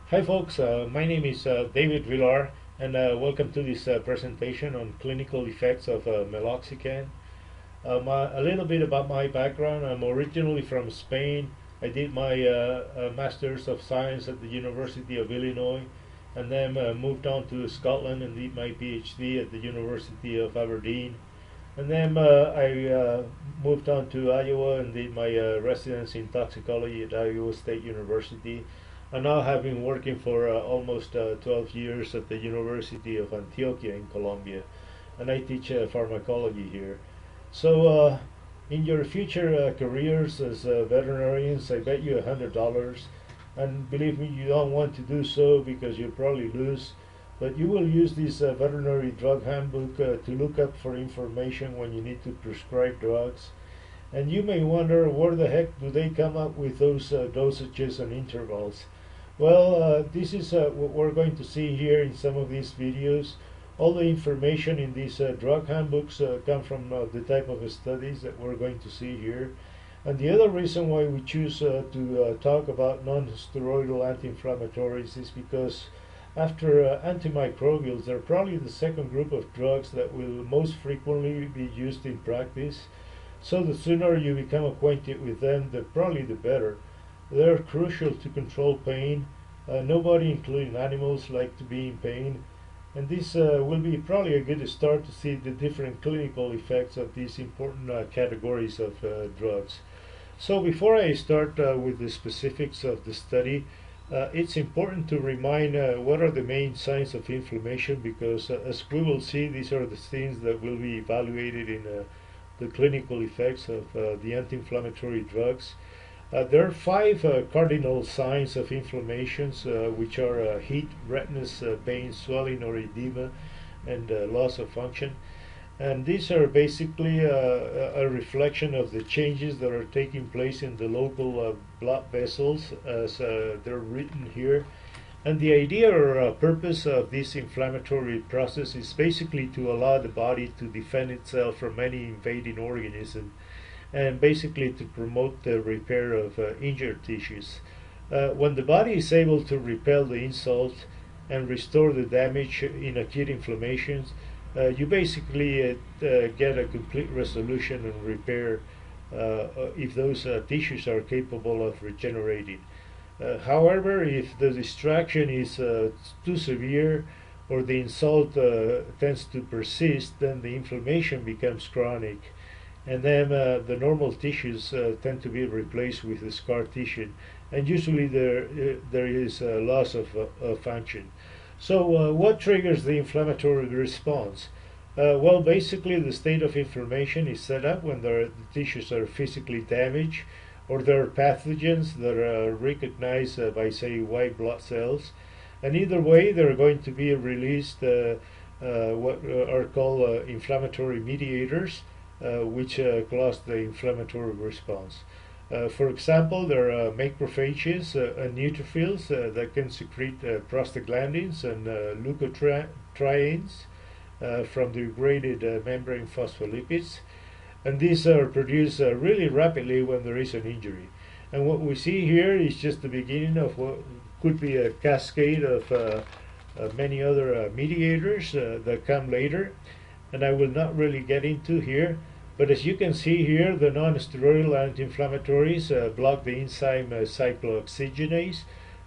Hi folks, my name is David Villar and welcome to this presentation on clinical effects of meloxicam. A little bit about my background. I'm originally from Spain. I did my Master's of Science at the University of Illinois and then moved on to Scotland and did my PhD at the University of Aberdeen. And then I moved on to Iowa and did my residency in toxicology at Iowa State University. And now have been working for almost 12 years at the University of Antioquia in Colombia, and I teach pharmacology here. So, in your future careers as veterinarians, I bet you $100, and believe me, you don't want to do so because you'll probably lose. But you will use this veterinary drug handbook to look up for information when you need to prescribe drugs. And you may wonder where the heck do they come up with those dosages and intervals. Well, this is what we're going to see here in some of these videos. All the information in these drug handbooks come from the type of studies that we're going to see here. And the other reason why we choose to talk about non-steroidal anti-inflammatories is because after antimicrobials, they're probably the second group of drugs that will most frequently be used in practice. So the sooner you become acquainted with them, probably the better. They're crucial to control pain. Nobody, including animals, like to be in pain. And this will be probably a good start to see the different clinical effects of these important categories of drugs. So before I start with the specifics of the study, it's important to remind what are the main signs of inflammation, because as we will see, these are the things that will be evaluated in the clinical effects of the anti-inflammatory drugs. There are five cardinal signs of inflammations, which are heat, redness, pain, swelling or edema, and loss of function. And these are basically a reflection of the changes that are taking place in the local blood vessels as they're written here. And the idea or purpose of this inflammatory process is basically to allow the body to defend itself from any invading organism, and basically to promote the repair of injured tissues. When the body is able to repel the insult and restore the damage in acute inflammations, you basically get a complete resolution and repair if those tissues are capable of regenerating. However, if the distraction is too severe or the insult tends to persist, then the inflammation becomes chronic, and then the normal tissues tend to be replaced with the scar tissue, and usually there is a loss of function. So what triggers the inflammatory response? Well, basically the state of inflammation is set up when the tissues are physically damaged, or there are pathogens that are recognized by, say, white blood cells. And either way, they're going to be released what are called inflammatory mediators, which cause the inflammatory response. For example, there are macrophages and neutrophils that can secrete prostaglandins and leukotrienes from degraded membrane phospholipids. And these are produced really rapidly when there is an injury. And what we see here is just the beginning of what could be a cascade of many other mediators that come later, and I will not really get into here. But as you can see here, the non-steroidal anti-inflammatories block the enzyme cyclooxygenase,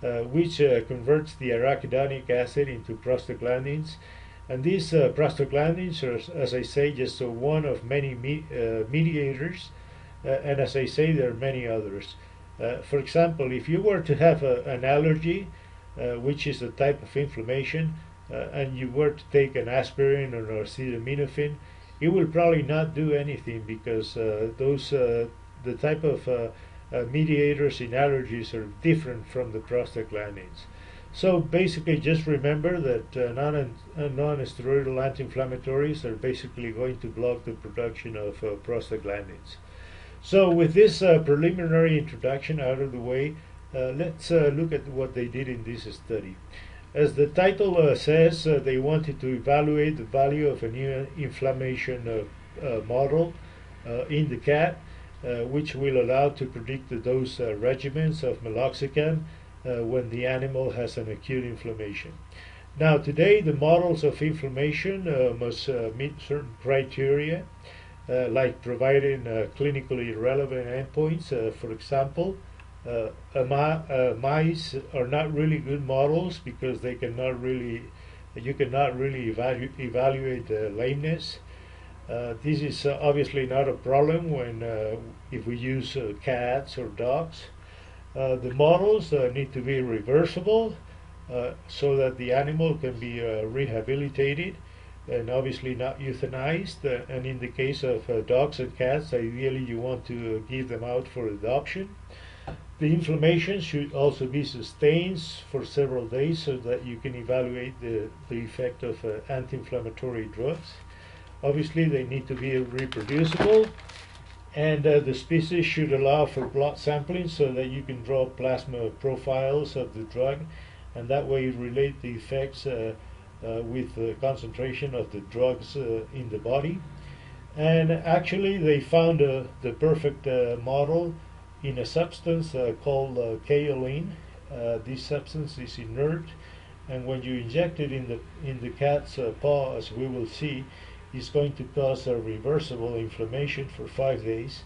which converts the arachidonic acid into prostaglandins. And these prostaglandins are, as I say, just one of many mediators, and as I say, there are many others. For example, if you were to have an allergy, which is a type of inflammation, and you were to take an aspirin or acetaminophen, it will probably not do anything, because the type of mediators in allergies are different from the prostaglandins. So basically, just remember that non-steroidal anti-inflammatories are basically going to block the production of prostaglandins. So with this preliminary introduction out of the way, let's look at what they did in this study. As the title says, they wanted to evaluate the value of a new inflammation model in the cat, which will allow to predict the dose regimens of meloxicam when the animal has an acute inflammation. Now today the models of inflammation must meet certain criteria, like providing clinically relevant endpoints. For example, mice are not really good models because you cannot really evaluate lameness. This is obviously not a problem when if we use cats or dogs. The models need to be reversible so that the animal can be rehabilitated and obviously not euthanized. And in the case of dogs and cats, ideally you want to give them out for adoption. The inflammation should also be sustained for several days so that you can evaluate the effect of anti-inflammatory drugs. Obviously they need to be reproducible, and the species should allow for blood sampling so that you can draw plasma profiles of the drug, and that way relate the effects with the concentration of the drugs in the body. And actually they found the perfect model in a substance called kaolin. This substance is inert, and when you inject it in the cat's paw, as we will see, is going to cause a reversible inflammation for 5 days.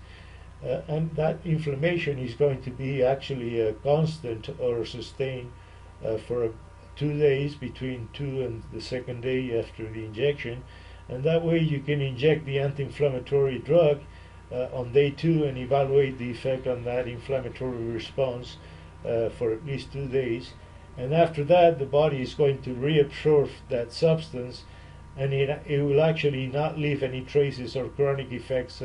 And that inflammation is going to be actually constant or sustained for 2 days, between 2 and the second day after the injection. And that way you can inject the anti-inflammatory drug on day 2 and evaluate the effect on that inflammatory response for at least 2 days. And after that, the body is going to reabsorb that substance, and it will actually not leave any traces or chronic effects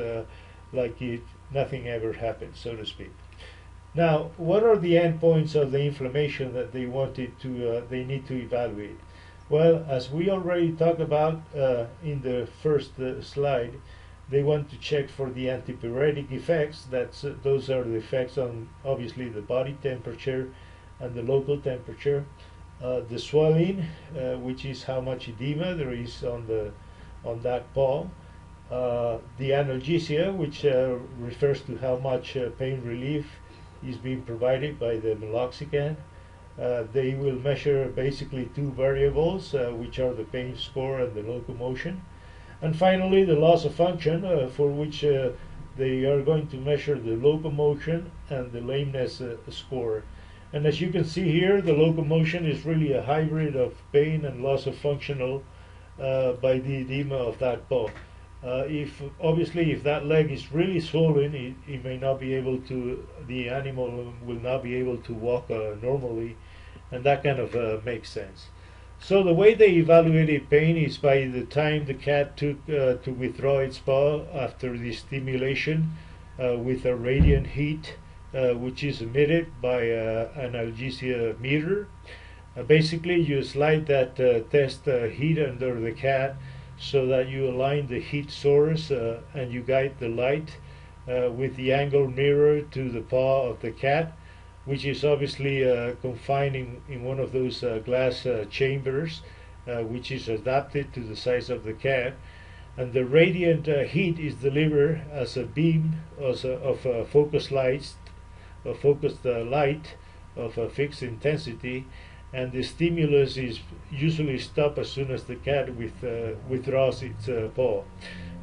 like if nothing ever happened, so to speak. Now, what are the endpoints of the inflammation that they need to evaluate? Well, as we already talked about in the first slide, they want to check for the antipyretic effects. Those are the effects on obviously the body temperature and the local temperature. The swelling, which is how much edema there is on that paw. The analgesia, which refers to how much pain relief is being provided by the meloxicam. They will measure basically 2 variables, which are the pain score and the locomotion. And finally, the loss of function, for which they are going to measure the locomotion and the lameness score. And as you can see here, the locomotion is really a hybrid of pain and loss of functional by the edema of that paw. If that leg is really swollen, it may not be able to, the animal will not be able to walk normally, and that kind of makes sense. So the way they evaluated pain is by the time the cat took to withdraw its paw after the stimulation with a radiant heat, which is emitted by an analgesia meter. Basically, you slide that test heat under the cat so that you align the heat source and you guide the light with the angle mirror to the paw of the cat, which is obviously confined in one of those glass chambers, which is adapted to the size of the cat. And the radiant heat is delivered as a beam of focused light of a fixed intensity, and the stimulus is usually stopped as soon as the cat withdraws its paw.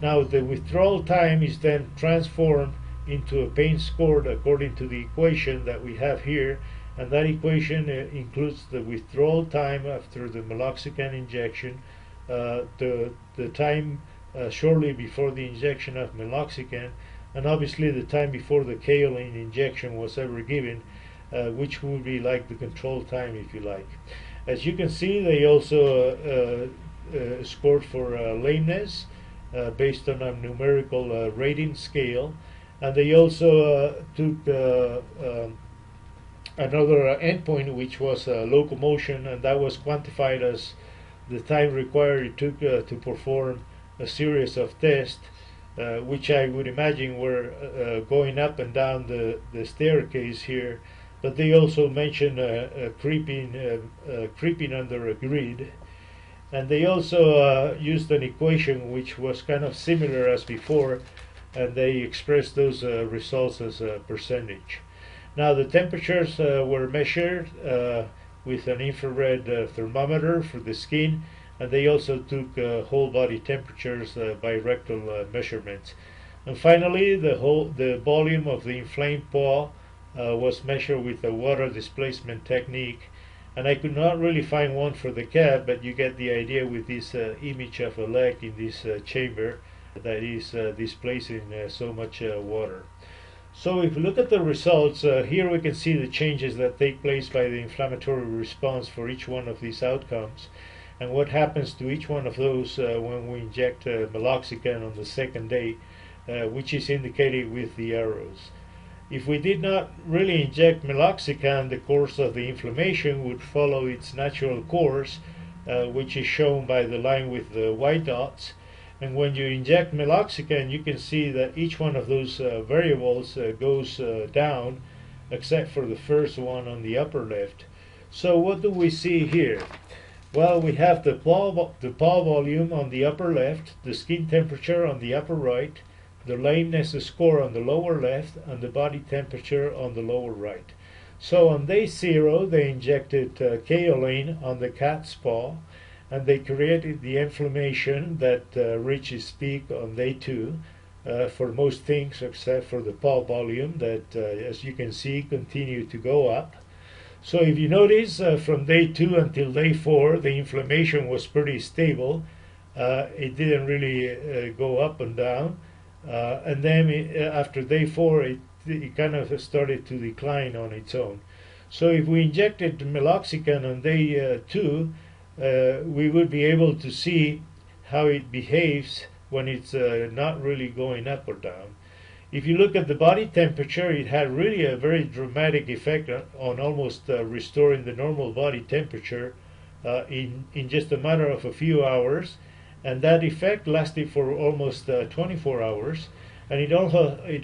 Now the withdrawal time is then transformed into a pain score according to the equation that we have here, and that equation includes the withdrawal time after the meloxicam injection, the time shortly before the injection of meloxicam, and obviously the time before the kaolin injection was ever given, which would be like the control time, if you like. As you can see, they also scored for lameness based on a numerical rating scale, and they also took another endpoint, which was locomotion, and that was quantified as the time required it took to perform a series of tests, which I would imagine were going up and down the staircase here. But they also mentioned creeping under a grid, and they also used an equation which was kind of similar as before, and they expressed those results as a percentage. Now the temperatures were measured with an infrared thermometer for the skin, and they also took whole body temperatures by rectal measurements. And finally, the volume of the inflamed paw was measured with a water displacement technique. And I could not really find one for the cat, but you get the idea with this image of a leg in this chamber that is displacing so much water. So if we look at the results, here we can see the changes that take place by the inflammatory response for each one of these outcomes, and what happens to each one of those when we inject meloxicam on the second day, which is indicated with the arrows. If we did not really inject meloxicam, the course of the inflammation would follow its natural course, which is shown by the line with the white dots. And when you inject meloxicam, you can see that each one of those variables goes down, except for the first one on the upper left. So what do we see here? Well, we have the paw volume on the upper left, the skin temperature on the upper right, the lameness score on the lower left, and the body temperature on the lower right. So on day 0, they injected kaolin on the cat's paw, and they created the inflammation that reaches peak on day 2 for most things except for the paw volume that, as you can see, continue to go up. So if you notice, from day 2 until day 4, the inflammation was pretty stable. It didn't really go up and down. And then after day 4, it kind of started to decline on its own. So if we injected meloxicam on day 2, we would be able to see how it behaves when it's not really going up or down. If you look at the body temperature, it had really a very dramatic effect on almost restoring the normal body temperature in just a matter of a few hours. And that effect lasted for almost 24 hours. And it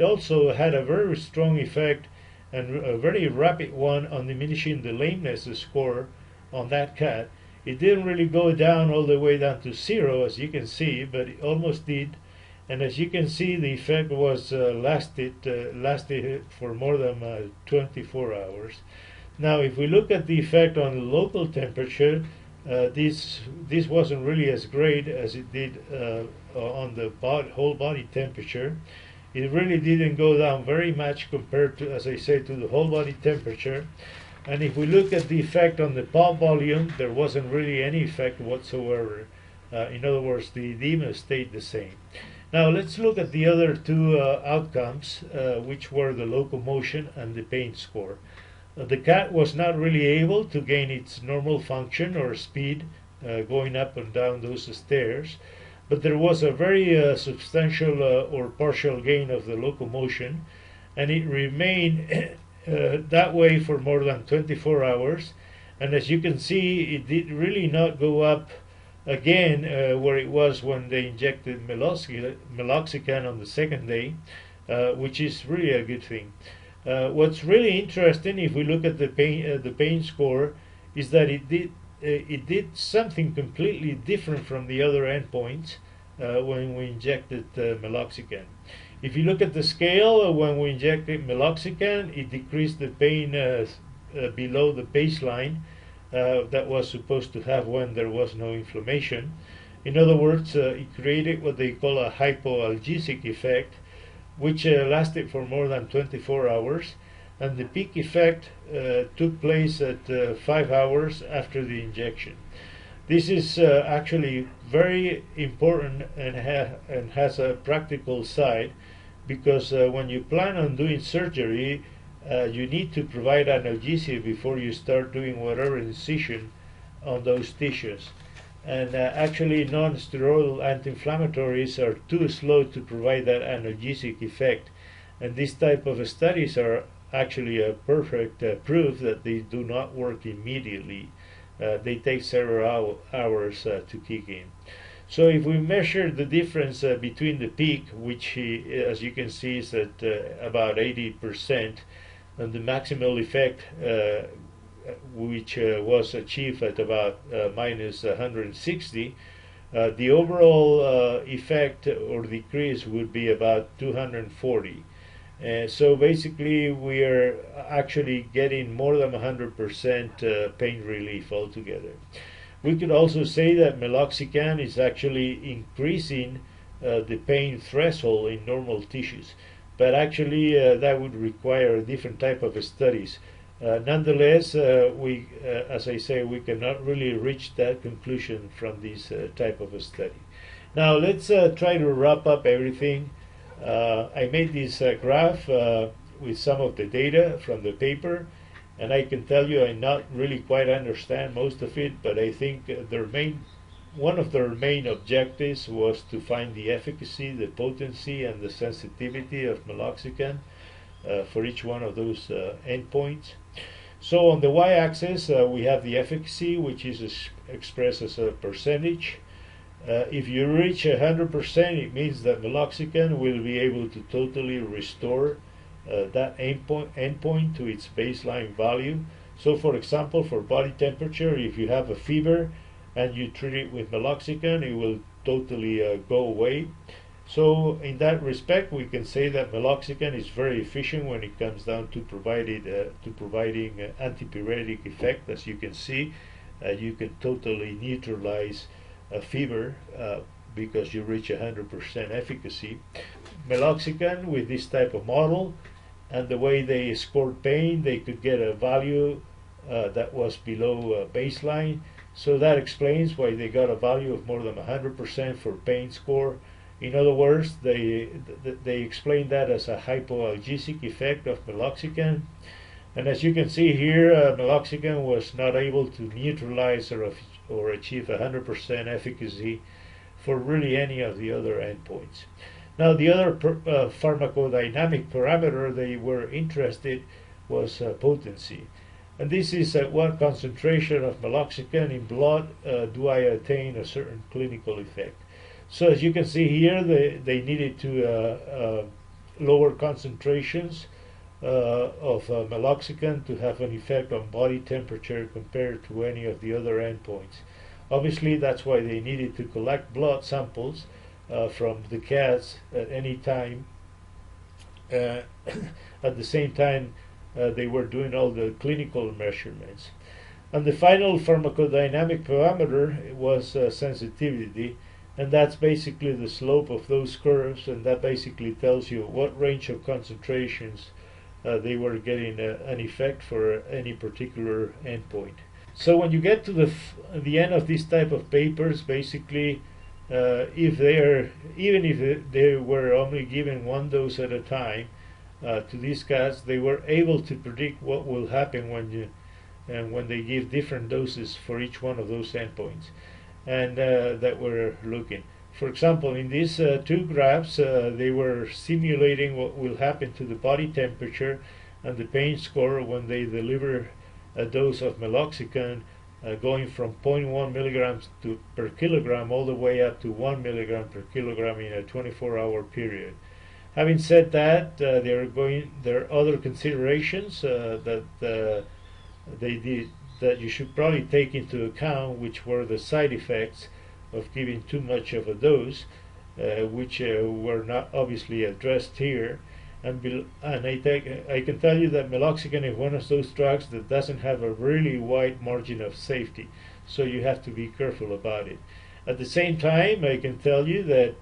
also had a very strong effect, and a very rapid one, on diminishing the lameness score on that cat. It didn't really go down all the way down to 0, as you can see, but it almost did. And as you can see, the effect was lasted for more than 24 hours. Now, if we look at the effect on the local temperature, this wasn't really as great as it did on the whole body temperature. It really didn't go down very much compared to, as I say, to the whole body temperature. And if we look at the effect on the paw volume, there wasn't really any effect whatsoever. In other words, the edema stayed the same. Now let's look at the other two outcomes, which were the locomotion and the pain score. The cat was not really able to gain its normal function or speed going up and down those stairs, but there was a very substantial or partial gain of the locomotion, and it remained that way for more than 24 hours. And as you can see, it did really not go up again where it was when they injected meloxicam on the second day, which is really a good thing. What's really interesting, if we look at the pain score, is that it did something completely different from the other endpoints when we injected meloxicam. If you look at the scale, when we injected meloxicam, it decreased the pain below the baseline that was supposed to have when there was no inflammation. In other words, it created what they call a hypoalgesic effect, which lasted for more than 24 hours, and the peak effect took place at 5 hours after the injection. This is actually very important and has a practical side, because when you plan on doing surgery, you need to provide analgesia before you start doing whatever incision on those tissues. And actually, non-steroidal anti-inflammatories are too slow to provide that analgesic effect. And this type of studies are actually a perfect proof that they do not work immediately. They take several hours to kick in. So if we measure the difference between the peak, which as you can see is at about 80%, and the maximal effect, which was achieved at about minus 160, the overall effect or decrease would be about 240. So basically we are actually getting more than 100% pain relief altogether. We could also say that meloxicam is actually increasing the pain threshold in normal tissues, but actually that would require a different type of studies. Nonetheless, as I say, we cannot really reach that conclusion from this type of a study. Now let's try to wrap up everything. I made this graph with some of the data from the paper, and I can tell you I not really quite understand most of it, but I think one of their main objectives was to find the efficacy, the potency, and the sensitivity of meloxicam for each one of those endpoints. So on the y-axis we have the efficacy, which is expressed as a percentage. If you reach 100%, it means that meloxicam will be able to totally restore that endpoint to its baseline value. So for example, for body temperature, if you have a fever and you treat it with meloxicam, it will totally go away. So in that respect, we can say that meloxicam is very efficient when it comes down to providing antipyretic effect. As you can see, you can totally neutralize a fever because you reach 100% efficacy. Meloxicam, with this type of model and the way they scored pain, they could get a value that was below baseline. So that explains why they got a value of more than 100% for pain score. In other words, they explain that as a hypoalgesic effect of meloxicam. And as you can see here, meloxicam was not able to neutralize or achieve 100% efficacy for really any of the other endpoints. Now the other pharmacodynamic parameter they were interested was potency. And this is at what concentration of meloxicam in blood do I attain a certain clinical effect. So as you can see here, they needed to lower concentrations of meloxicam to have an effect on body temperature compared to any of the other endpoints. Obviously, that's why they needed to collect blood samples from the cats at any time. At the same time, they were doing all the clinical measurements. And the final pharmacodynamic parameter was sensitivity, and that's basically the slope of those curves, and that basically tells you what range of concentrations they were getting an effect for any particular endpoint. So when you get to the end of this type of papers, basically, even if they were only given one dose at a time to these cats, they were able to predict what will happen when they give different doses for each one of those endpoints, and that we're looking. For example, in these two graphs, they were simulating what will happen to the body temperature and the pain score when they deliver a dose of meloxicam going from 0.1 milligrams per kilogram all the way up to 1 milligram per kilogram in a 24-hour period. Having said that, there are other considerations that you should probably take into account, which were the side effects of giving too much of a dose, which were not obviously addressed here. And I can tell you that meloxicam is one of those drugs that doesn't have a really wide margin of safety, so you have to be careful about it. At the same time, I can tell you that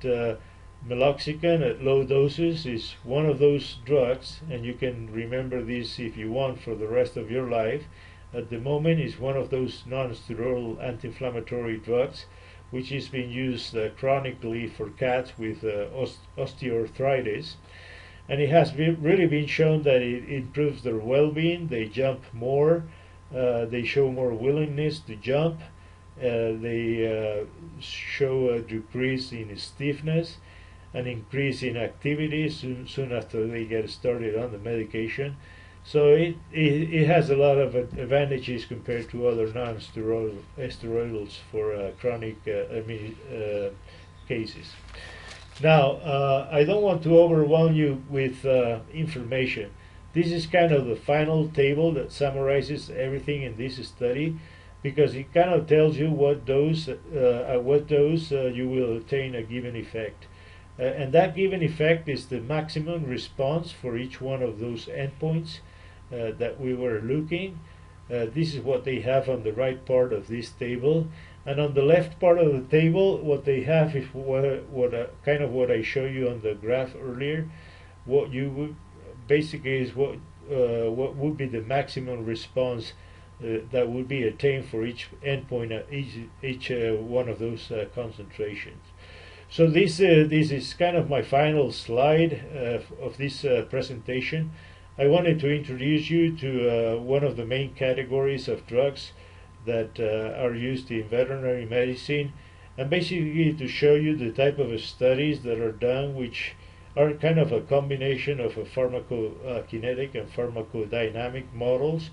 meloxicam at low doses is one of those drugs, and you can remember this if you want for the rest of your life. At the moment, is one of those non-steroidal anti-inflammatory drugs which is being used chronically for cats with osteoarthritis. And it has really been shown that it improves their well-being. They jump more, they show more willingness to jump, they show a decrease in stiffness, an increase in activity soon after they get started on the medication. So it has a lot of advantages compared to other non-steroidals for chronic cases. Now, I don't want to overwhelm you with information. This is kind of the final table that summarizes everything in this study, because it kind of tells you what dose, at what dose you will attain a given effect. and that given effect is the maximum response for each one of those endpoints that we were looking. This is what they have on the right part of this table, and on the left part of the table what they have is kind of what I showed you on the graph earlier. What you would basically is what would be the maximum response that would be attained for each endpoint at each one of those concentrations. So this is kind of my final slide of this presentation. I wanted to introduce you to one of the main categories of drugs that are used in veterinary medicine, and basically to show you the type of studies that are done, which are kind of a combination of a pharmacokinetic and pharmacodynamic models,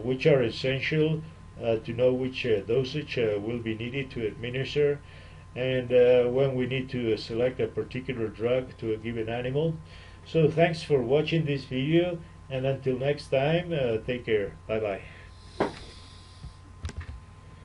which are essential to know which dosage will be needed to administer, and when we need to select a particular drug to a given animal. So thanks for watching this video, and until next time, take care. Bye bye.